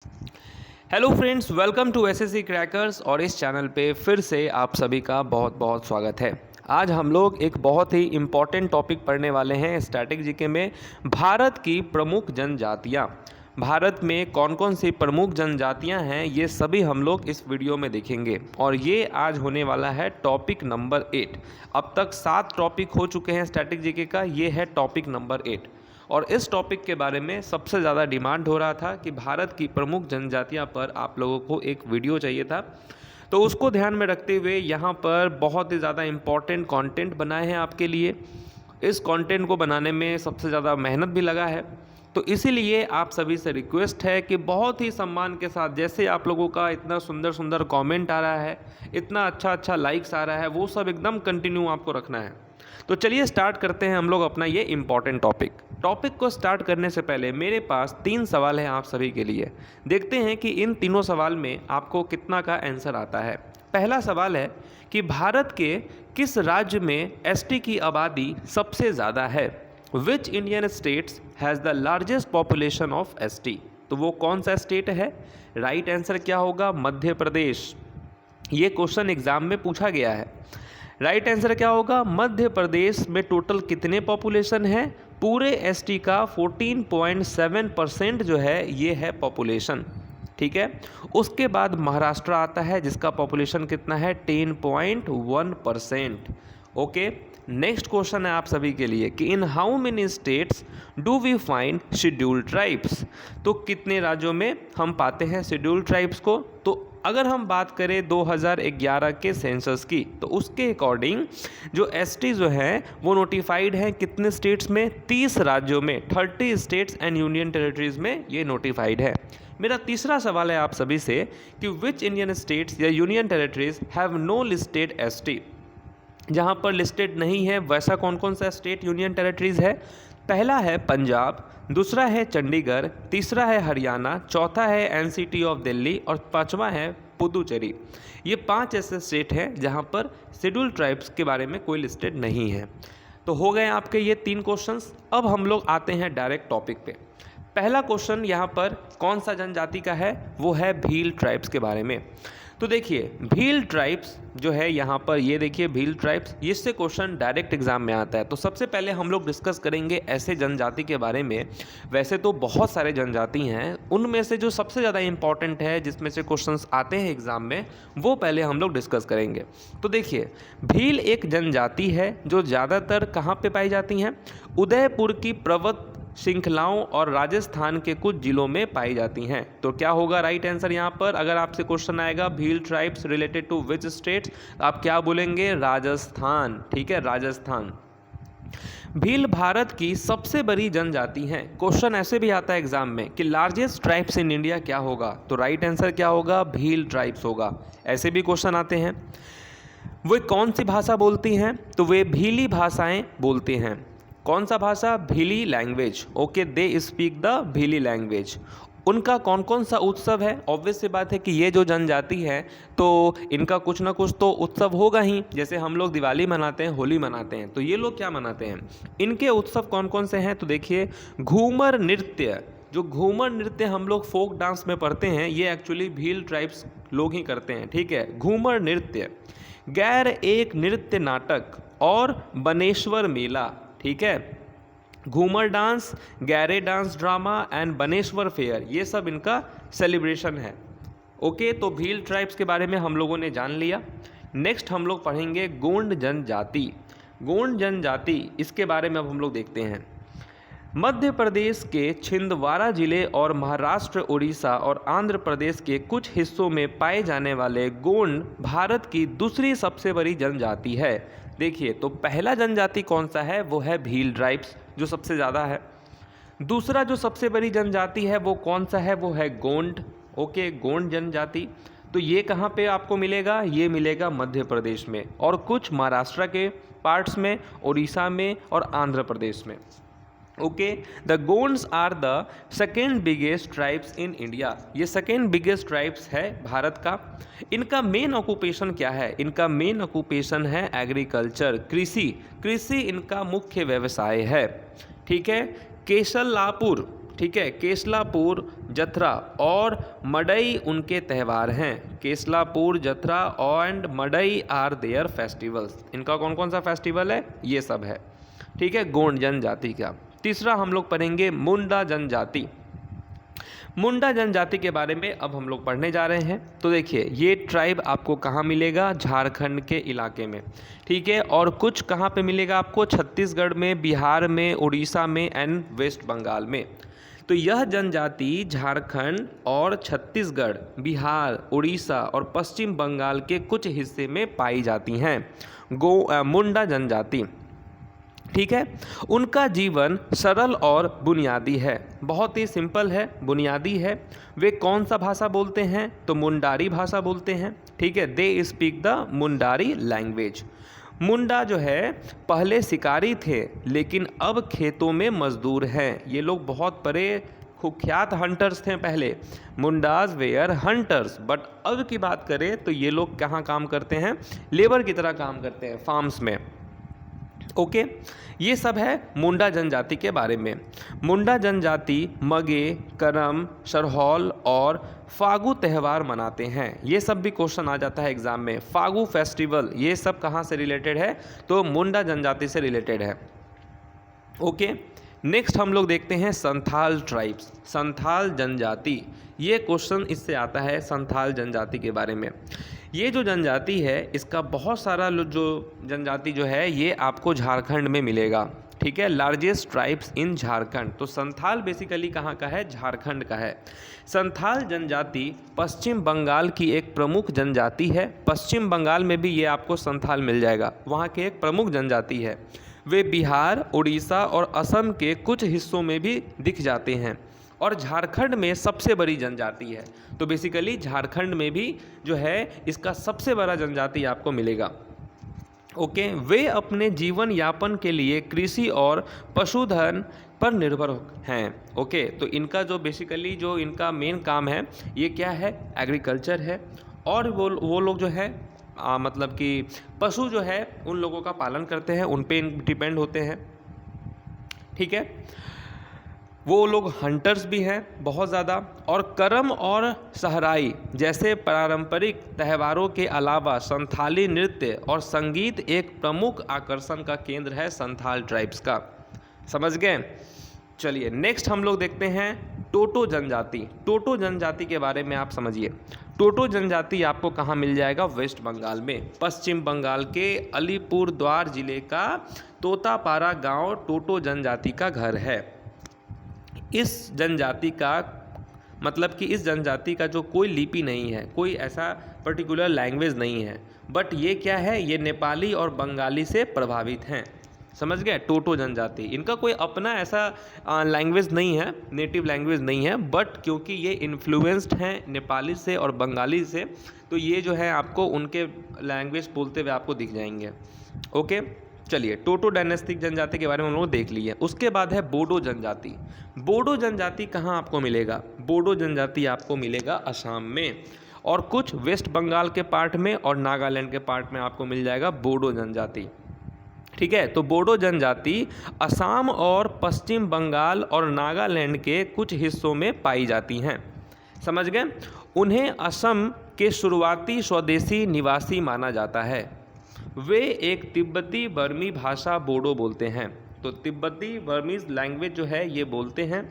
Hello friends, welcome to SSC crackers. और इस channel पे फिर से आप सभी का बहुत बहुत स्वागत है। आज हम लोग एक बहुत ही इम्पॉर्टेंट टॉपिक पढ़ने वाले हैं स्टैटिक जीके में। भारत की प्रमुख जनजातियाँ, भारत में कौन कौन सी प्रमुख जनजातियाँ हैं, ये सभी हम लोग इस वीडियो में देखेंगे। और ये आज होने वाला है टॉपिक नंबर 8। अब तक 7 टॉपिक हो चुके हैं स्टैटिक जीके का, ये है टॉपिक नंबर 8। और इस टॉपिक के बारे में सबसे ज़्यादा डिमांड हो रहा था कि भारत की प्रमुख जनजातियां पर आप लोगों को एक वीडियो चाहिए था। तो उसको ध्यान में रखते हुए यहाँ पर बहुत ही ज़्यादा इम्पॉर्टेंट कंटेंट बनाए हैं आपके लिए। इस कंटेंट को बनाने में सबसे ज़्यादा मेहनत भी लगा है। तो इसीलिए आप सभी से रिक्वेस्ट है कि बहुत ही सम्मान के साथ, जैसे आप लोगों का इतना सुंदर सुंदर कमेंट आ रहा है, इतना अच्छा अच्छा लाइक्स आ रहा है, वो सब एकदम कंटिन्यू आपको रखना है। तो चलिए स्टार्ट करते हैं हम लोग अपना ये इम्पॉर्टेंट टॉपिक को स्टार्ट करने से पहले मेरे पास 3 सवाल हैं आप सभी के लिए। देखते हैं कि इन तीनों सवाल में आपको कितना का आंसर आता है। पहला सवाल है कि भारत के किस राज्य में एसटी की आबादी सबसे ज़्यादा है। विच Indian states has the largest population of ST. तो वो कौन सा स्टेट है? राइट आंसर क्या होगा? मध्य प्रदेश। ये क्वेश्चन एग्जाम में पूछा गया है। राइट आंसर क्या होगा? मध्य प्रदेश में टोटल कितने पॉपुलेशन है? पूरे एसटी का 14.7% जो है ये है पॉपुलेशन। ठीक है। उसके बाद महाराष्ट्र आता है जिसका पॉपुलेशन कितना है? 10.1%। ओके। नेक्स्ट क्वेश्चन है आप सभी के लिए कि in how many states do we find scheduled tribes. तो कितने राज्यों में हम पाते हैं शेड्यूल्ड ट्राइब्स को? तो अगर हम बात करें 2011 के सेंसस की, तो उसके अकॉर्डिंग जो एसटी जो है वो नोटिफाइड है कितने स्टेट्स में? 30 राज्यों में, 30 स्टेट्स एंड यूनियन टेरिटरीज में ये नोटिफाइड है। मेरा तीसरा सवाल है आप सभी से कि विच इंडियन स्टेट्स या union territories have no listed ST. जहाँ पर लिस्टेड नहीं है वैसा कौन कौन सा स्टेट यूनियन टेरिटरीज है? पहला है पंजाब, दूसरा है चंडीगढ़, तीसरा है हरियाणा, चौथा है एनसीटी ऑफ दिल्ली और पांचवा है पुदुचेरी। ये 5 ऐसे स्टेट हैं जहाँ पर शेड्यूल्ड ट्राइब्स के बारे में कोई लिस्टेड नहीं है। तो हो गए आपके ये 3 क्वेश्चंस। अब हम लोग आते हैं डायरेक्ट टॉपिक पे। पहला क्वेश्चन यहाँ पर कौन सा जनजाति का है? वो है भील ट्राइब्स के बारे में। तो देखिए भील ट्राइब्स जो है यहाँ पर, ये देखिए भील ट्राइब्स, इससे क्वेश्चन डायरेक्ट एग्जाम में आता है। तो सबसे पहले हम लोग डिस्कस करेंगे ऐसे जनजाति के बारे में। वैसे तो बहुत सारे जनजाति हैं, उनमें से जो सबसे ज़्यादा इंपॉर्टेंट है, जिसमें से क्वेश्चंस आते हैं एग्जाम में, वो पहले हम लोग डिस्कस करेंगे। तो देखिए भील एक जनजाति है जो ज़्यादातर कहाँ पर पाई जाती हैं? उदयपुर की पर्वत श्रृंखलाओं और राजस्थान के कुछ जिलों में पाई जाती हैं। तो क्या होगा राइट आंसर यहाँ पर? अगर आपसे क्वेश्चन आएगा Bhil tribes related to which states, आप क्या बोलेंगे? राजस्थान। ठीक है, राजस्थान। भील भारत की सबसे बड़ी जनजाति है। क्वेश्चन ऐसे भी आता है एग्जाम में कि लार्जेस्ट ट्राइब्स इन इंडिया क्या होगा? तो राइट आंसर क्या होगा? भील ट्राइब्स होगा। ऐसे भी क्वेश्चन आते हैं। वे कौन सी भाषा बोलती हैं? तो वे भीली भाषाएं बोलते हैं। कौन सा भाषा? Bhili language. Okay, they speak the Bhili language. उनका कौन कौन सा उत्सव है? ऑब्वियस सी बात है कि ये जो जनजाति है तो इनका कुछ ना कुछ तो उत्सव होगा ही। जैसे हम लोग दिवाली मनाते हैं, होली मनाते हैं, तो ये लोग क्या मनाते हैं? इनके उत्सव कौन कौन से हैं? तो देखिए घूमर नृत्य, जो घूमर नृत्य हम लोग फोक डांस में पढ़ते हैं, ये एक्चुअली भील ट्राइब्स लोग ही करते हैं। ठीक है, घूमर नृत्य, गैर एक नृत्य नाटक और बनेश्वर मेला। ठीक है, Ghoomar dance, Gair dance drama and Baneshwar fair, ये सब इनका सेलिब्रेशन है। ओके, तो भील ट्राइब्स के बारे में हम लोगों ने जान लिया। नेक्स्ट हम लोग पढ़ेंगे गोंड जनजाति। गोंड जनजाति, इसके बारे में अब हम लोग देखते हैं। मध्य प्रदेश के छिंदवाड़ा जिले और महाराष्ट्र, उड़ीसा और आंध्र प्रदेश के कुछ हिस्सों में पाए जाने वाले गोंड भारत की दूसरी सबसे बड़ी जनजाति है। देखिए तो पहला जनजाति कौन सा है? वो है भील ट्राइब्स, जो सबसे ज़्यादा है। दूसरा जो सबसे बड़ी जनजाति है वो कौन सा है? वो है गोंड। ओके, गोंड जनजाति। तो ये कहाँ पे आपको मिलेगा? ये मिलेगा मध्य प्रदेश में और कुछ महाराष्ट्र के पार्ट्स में, उड़ीसा में और आंध्र प्रदेश में। Okay, the Gonds are the second biggest tribes in India. ये सेकेंड बिगेस्ट ट्राइब्स है भारत का। इनका मेन ऑक्यूपेशन क्या है? इनका मेन ऑक्यूपेशन है एग्रीकल्चर, कृषि। कृषि इनका मुख्य व्यवसाय है। ठीक है, केशलापुर, ठीक है, केशलापुर जत्रा और मडई उनके त्यौहार हैं। Keslapur, Jatra and Madai are their festivals. इनका कौन कौन सा फेस्टिवल है, ये सब है। ठीक है, गोंड जनजाति का। तीसरा हम लोग पढ़ेंगे मुंडा जनजाति। मुंडा जनजाति के बारे में अब हम लोग पढ़ने जा रहे हैं। तो देखिए, ये ट्राइब आपको कहाँ मिलेगा, झारखंड के इलाके में। ठीक है, और कुछ कहाँ पे मिलेगा आपको, छत्तीसगढ़ में, बिहार में, उड़ीसा में एंड वेस्ट बंगाल में। तो यह जनजाति झारखंड और छत्तीसगढ़, बिहार, उड़ीसा और पश्चिम बंगाल के कुछ हिस्से में पाई जाती हैं, मुंडा जनजाति। ठीक है, उनका जीवन सरल और बुनियादी है, बहुत ही सिंपल है, बुनियादी है। वे कौन सा भाषा बोलते हैं, तो मुंडारी भाषा बोलते हैं। ठीक है, they speak the Mundari language. Munda जो है पहले शिकारी थे, लेकिन अब खेतों में मजदूर हैं। ये लोग बहुत बड़े कुख्यात हंटर्स थे पहले। मुंडाज वेयर हंटर्स, बट अब की बात करें तो ये लोग कहाँ काम करते हैं, लेबर की तरह काम करते हैं, फार्म्स में। ओके, ये सब है मुंडा जनजाति के बारे में। मुंडा जनजाति मगे, करम, सरहौल और फागु त्यौहार मनाते हैं। ये सब भी क्वेश्चन आ जाता है एग्जाम में। फागु फेस्टिवल, ये सब कहाँ से रिलेटेड है, तो मुंडा जनजाति से रिलेटेड है। ओके, नेक्स्ट हम लोग देखते हैं संथाल ट्राइब्स, संथाल जनजाति। ये क्वेश्चन इससे आता है संथाल जनजाति के बारे में। ये जो जनजाति है, इसका बहुत सारा जो जनजाति जो है ये आपको झारखंड में मिलेगा। ठीक है, लार्जेस्ट ट्राइब्स इन झारखंड। तो संथाल बेसिकली कहाँ का है, झारखंड का है। संथाल जनजाति पश्चिम बंगाल की एक प्रमुख जनजाति है। पश्चिम बंगाल में भी ये आपको संथाल मिल जाएगा, वहाँ के एक प्रमुख जनजाति है। वे बिहार, उड़ीसा और असम के कुछ हिस्सों में भी दिख जाते हैं और झारखंड में सबसे बड़ी जनजाति है। तो बेसिकली झारखंड में भी जो है इसका सबसे बड़ा जनजाति आपको मिलेगा। ओके, वे अपने जीवन यापन के लिए कृषि और पशुधन पर निर्भर हैं। ओके, तो इनका जो बेसिकली जो इनका मेन काम है ये क्या है, एग्रीकल्चर है। और वो लोग जो है मतलब कि पशु जो है उन लोगों का पालन करते हैं, उन पे डिपेंड होते हैं। ठीक है, वो लोग हंटर्स भी हैं बहुत ज़्यादा। और करम और सहराई जैसे पारंपरिक त्योहारों के अलावा संथाली नृत्य और संगीत एक प्रमुख आकर्षण का केंद्र है संथाल ट्राइब्स का। समझ गए? चलिए नेक्स्ट हम लोग देखते हैं टोटो जनजाति। टोटो जनजाति के बारे में आप समझिए। टोटो जनजाति आपको कहाँ मिल जाएगा, वेस्ट बंगाल में। पश्चिम बंगाल के अलीपुरद्वार जिले का तोतापारा गांव टोटो जनजाति का घर है। इस जनजाति का मतलब कि इस जनजाति का जो कोई लिपि नहीं है, कोई ऐसा पर्टिकुलर लैंग्वेज नहीं है, बट ये क्या है, ये नेपाली और बंगाली से प्रभावित हैं। समझ गए? टोटो जनजाति, इनका कोई अपना ऐसा लैंग्वेज नहीं है, नेटिव लैंग्वेज नहीं है, बट क्योंकि ये इन्फ्लुएंस्ड हैं नेपाली से और बंगाली से, तो ये जो है आपको उनके लैंग्वेज बोलते हुए आपको दिख जाएंगे। ओके, चलिए टोटो डायनेस्टिक जनजाति के बारे में हम लोग देख लिए। उसके बाद है बोडो जनजाति। बोडो जनजाति कहाँ आपको मिलेगा? बोडो जनजाति आपको मिलेगा असम में और कुछ वेस्ट बंगाल के पार्ट में और नागालैंड के पार्ट में आपको मिल जाएगा बोडो जनजाति। ठीक है, तो बोडो जनजाति असम और पश्चिम बंगाल और नागालैंड के कुछ हिस्सों में पाई जाती हैं। समझ गए? उन्हें असम के शुरुआती स्वदेशी निवासी माना जाता है। वे एक तिब्बती बर्मी भाषा बोडो बोलते हैं। तो तिब्बती बर्मीज लैंग्वेज जो है ये बोलते हैं।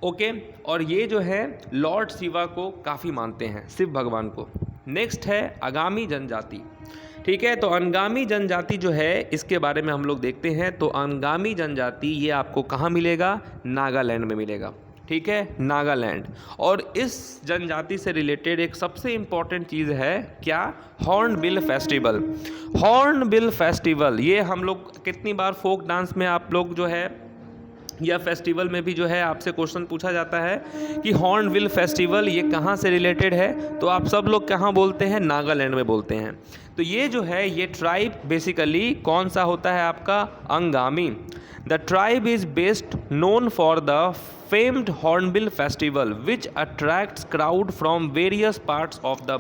ओके, और ये जो है लॉर्ड शिवा को काफ़ी मानते हैं, शिव भगवान को। नेक्स्ट है आगामी जनजाति। ठीक है, तो अंगामी जनजाति जो है इसके बारे में हम लोग देखते हैं। तो अंगामी जनजाति ये आपको कहाँ मिलेगा? नागालैंड में मिलेगा। ठीक है, नागालैंड। और इस जनजाति से रिलेटेड एक सबसे इम्पॉर्टेंट चीज़ है क्या? Hornbill festival. हॉर्नबिल फेस्टिवल ये हम लोग कितनी बार फोक डांस में आप लोग जो है या फेस्टिवल में भी जो है आपसे क्वेश्चन पूछा जाता है कि हॉर्नबिल फेस्टिवल ये कहाँ से रिलेटेड है, तो आप सब लोग कहाँ बोलते हैं? नागालैंड में बोलते हैं। तो ये जो है ये ट्राइब बेसिकली कौन सा होता है आपका? Angami. The tribe is best known for the famed Hornbill Festival which attracts crowd from various parts of the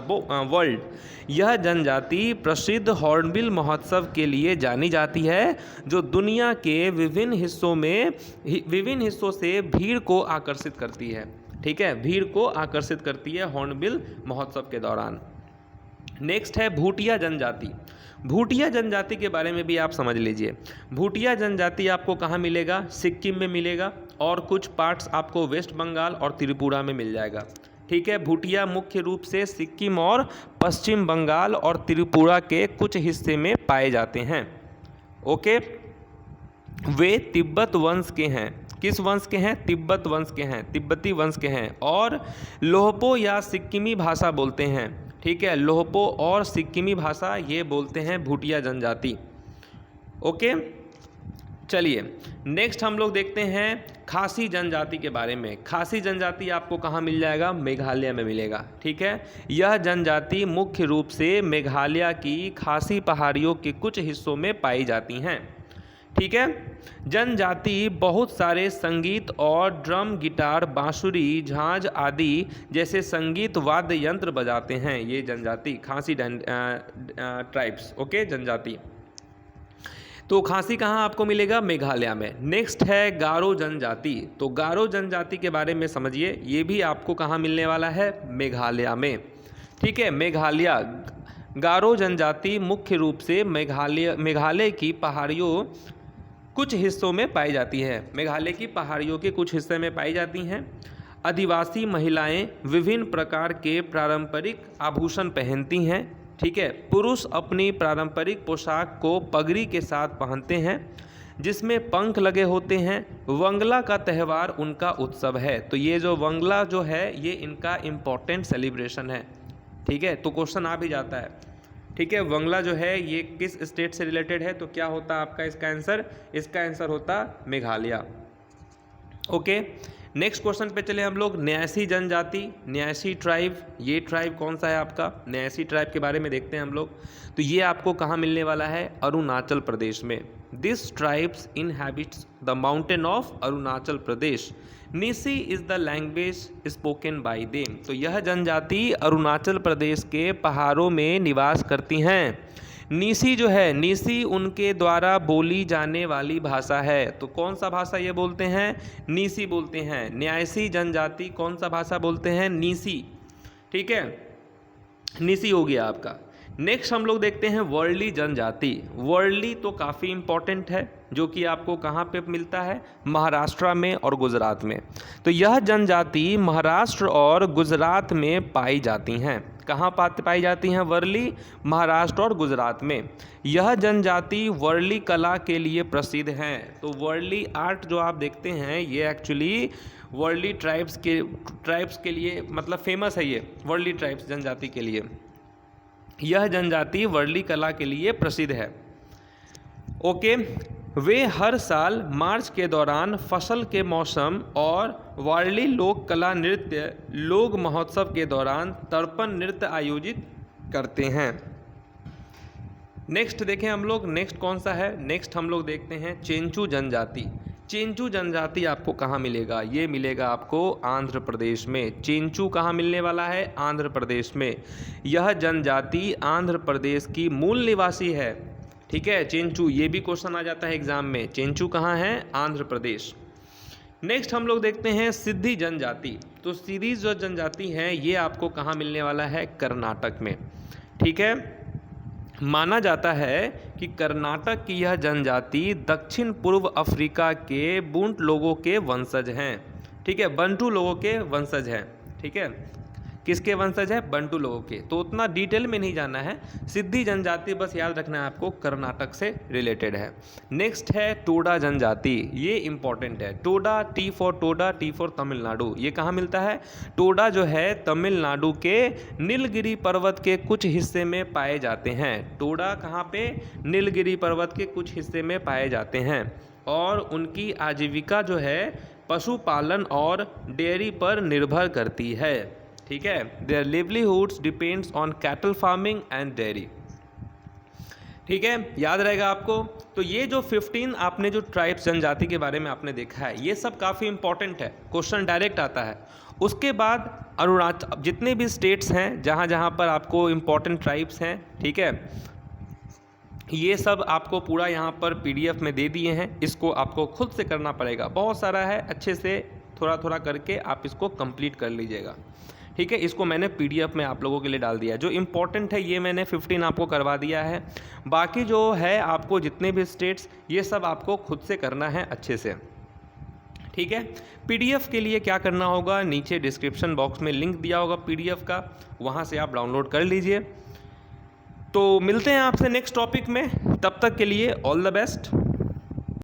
world। यह जनजाति प्रसिद्ध हॉर्नबिल महोत्सव के लिए जानी जाती है जो दुनिया के विभिन्न हिस्सों से भीड़ को आकर्षित करती है। ठीक है, भीड़ को आकर्षित करती है हॉर्नबिल महोत्सव के दौरान। नेक्स्ट है भूटिया जनजाति। भूटिया जनजाति के बारे में भी आप समझ लीजिए। भूटिया जनजाति आपको कहाँ मिलेगा? सिक्किम में मिलेगा और कुछ पार्ट्स आपको वेस्ट बंगाल और त्रिपुरा में मिल जाएगा। ठीक है, भूटिया मुख्य रूप से सिक्किम और पश्चिम बंगाल और त्रिपुरा के कुछ हिस्से में पाए जाते हैं। ओके, वे तिब्बत वंश के हैं। किस वंश के हैं? तिब्बत वंश के हैं, तिब्बती वंश के हैं और लोहपो या सिक्किमी भाषा बोलते हैं। ठीक है, लोहपो और सिक्किमी भाषा ये बोलते हैं भूटिया जनजाति। ओके, चलिए नेक्स्ट हम लोग देखते हैं खासी जनजाति के बारे में। खासी जनजाति आपको कहाँ मिल जाएगा? मेघालय में मिलेगा। ठीक है, यह जनजाति मुख्य रूप से मेघालय की खासी पहाड़ियों के कुछ हिस्सों में पाई जाती हैं। ठीक है, जनजाति बहुत सारे संगीत और ड्रम, गिटार, बांसुरी, झांझ आदि जैसे संगीत वाद्य यंत्र बजाते हैं। ये जनजाति खासी ट्राइब्स। ओके, जनजाति। तो खासी कहाँ आपको मिलेगा? मेघालय में। नेक्स्ट है गारो जनजाति। तो गारो जनजाति के बारे में समझिए, ये भी आपको कहाँ मिलने वाला है? मेघालय में। ठीक है, मेघालय। गारो जनजाति मुख्य रूप से मेघालय की पहाड़ियों कुछ हिस्सों में पाई जाती है। मेघालय की पहाड़ियों के कुछ हिस्से में पाई जाती हैं। आदिवासी महिलाएं विभिन्न प्रकार के पारंपरिक आभूषण पहनती हैं। ठीक है, पुरुष अपनी पारंपरिक पोशाक को पगड़ी के साथ पहनते हैं जिसमें पंख लगे होते हैं। वंगला का त्यौहार उनका उत्सव है। तो ये जो वंगला जो है ये इनका इम्पोर्टेंट सेलिब्रेशन है। ठीक है, तो क्वेश्चन आ भी जाता है। ठीक है, वंगला जो है ये किस स्टेट से रिलेटेड है? तो क्या होता आपका इसका आंसर? इसका आंसर होता मेघालय। ओके, नेक्स्ट क्वेश्चन पे चले हम लोग। न्यासी जनजाति, न्यासी ट्राइब। ये ट्राइब कौन सा है आपका? न्यासी ट्राइब के बारे में देखते हैं हम लोग। तो ये आपको कहाँ मिलने वाला है? अरुणाचल प्रदेश में। This tribes inhabits the mountain of Arunachal Pradesh. Nyishi is the language spoken by them. तो यह जनजाति अरुणाचल प्रदेश के पहाड़ों में निवास करती हैं। नीसी जो है, नीसी उनके द्वारा बोली जाने वाली भाषा है। तो कौन सा भाषा ये बोलते हैं? नीसी बोलते हैं। न्यासी जनजाति कौन सा भाषा बोलते हैं? नीसी। ठीक है, नीसी हो गया आपका। नेक्स्ट हम लोग देखते हैं वर्ली जनजाति। वर्ली तो काफ़ी इम्पॉर्टेंट है, जो कि आपको कहाँ पे मिलता है? महाराष्ट्र में और गुजरात में। तो यह जनजाति महाराष्ट्र और गुजरात में पाई जाती हैं। कहाँ पाई जाती हैं? वर्ली, महाराष्ट्र और गुजरात में। यह जनजाति वर्ली कला के लिए प्रसिद्ध हैं। तो वर्ली आर्ट जो आप देखते हैं ये एक्चुअली वर्ली ट्राइब्स के लिए मतलब फेमस है। ये वर्ली ट्राइब्स जनजाति के लिए, यह जनजाति वर्ली कला के लिए प्रसिद्ध है। ओके, वे हर साल मार्च के दौरान फसल के मौसम और वारली लोक कला नृत्य लोक महोत्सव के दौरान तर्पण नृत्य आयोजित करते हैं। नेक्स्ट देखें हम लोग, नेक्स्ट कौन सा है? नेक्स्ट हम लोग देखते हैं चेंचू जनजाति। चेंचू जनजाति आपको कहाँ मिलेगा? ये मिलेगा आपको आंध्र प्रदेश में। चेंचू कहाँ मिलने वाला है? आंध्र प्रदेश में। यह जनजाति आंध्र प्रदेश की मूल निवासी है। ठीक है, चेंचू, ये भी क्वेश्चन आ जाता है एग्जाम में। चेंचू कहाँ है? आंध्र प्रदेश। नेक्स्ट हम लोग देखते हैं सिद्धि जनजाति। तो सिद्धि जो जनजाति है ये आपको कहाँ मिलने वाला है? कर्नाटक में। ठीक है, माना जाता है कि कर्नाटक की यह जनजाति दक्षिण पूर्व अफ्रीका के बूंट लोगों के वंशज हैं। ठीक है, बंटू लोगों के वंशज हैं। ठीक है, किसके वंशज है? बंटू लोगों के। तो उतना डिटेल में नहीं जाना है। सिद्धि जनजाति बस याद रखना है आपको, कर्नाटक से रिलेटेड है। नेक्स्ट है टोडा जनजाति। ये इंपॉर्टेंट है। Toda, T for Toda, T for Tamil Nadu. ये कहाँ मिलता है? टोडा जो है तमिलनाडु के नीलगिरी पर्वत के कुछ हिस्से में पाए जाते हैं। टोडा कहाँ पे? नीलगिरी पर्वत के कुछ हिस्से में पाए जाते हैं और उनकी आजीविका जो है पशुपालन और डेयरी पर निर्भर करती है। ठीक है, their livelihoods depends on cattle farming and dairy. ठीक है, याद रहेगा आपको। तो ये जो 15 आपने जो ट्राइब्स जनजाति के बारे में आपने देखा है ये सब काफ़ी इंपॉर्टेंट है, क्वेश्चन डायरेक्ट आता है। उसके बाद अरुणाचल जितने भी स्टेट्स हैं जहाँ जहाँ पर आपको इम्पॉर्टेंट ट्राइब्स हैं, ठीक है, ये सब आपको पूरा यहाँ पर PDF में दे दिए हैं। इसको आपको खुद से करना पड़ेगा, बहुत सारा है, अच्छे से थोड़ा थोड़ा करके आप इसको कंप्लीट कर लीजिएगा। ठीक है, इसको मैंने पीडीएफ में आप लोगों के लिए डाल दिया है। जो इम्पोर्टेंट है ये मैंने 15 आपको करवा दिया है, बाकी जो है आपको जितने भी स्टेट्स ये सब आपको खुद से करना है अच्छे से। ठीक है, पीडीएफ के लिए क्या करना होगा, नीचे डिस्क्रिप्शन बॉक्स में लिंक दिया होगा पीडीएफ का, वहाँ से आप डाउनलोड कर लीजिए। तो मिलते हैं आपसे नेक्स्ट टॉपिक में, तब तक के लिए ऑल द बेस्ट।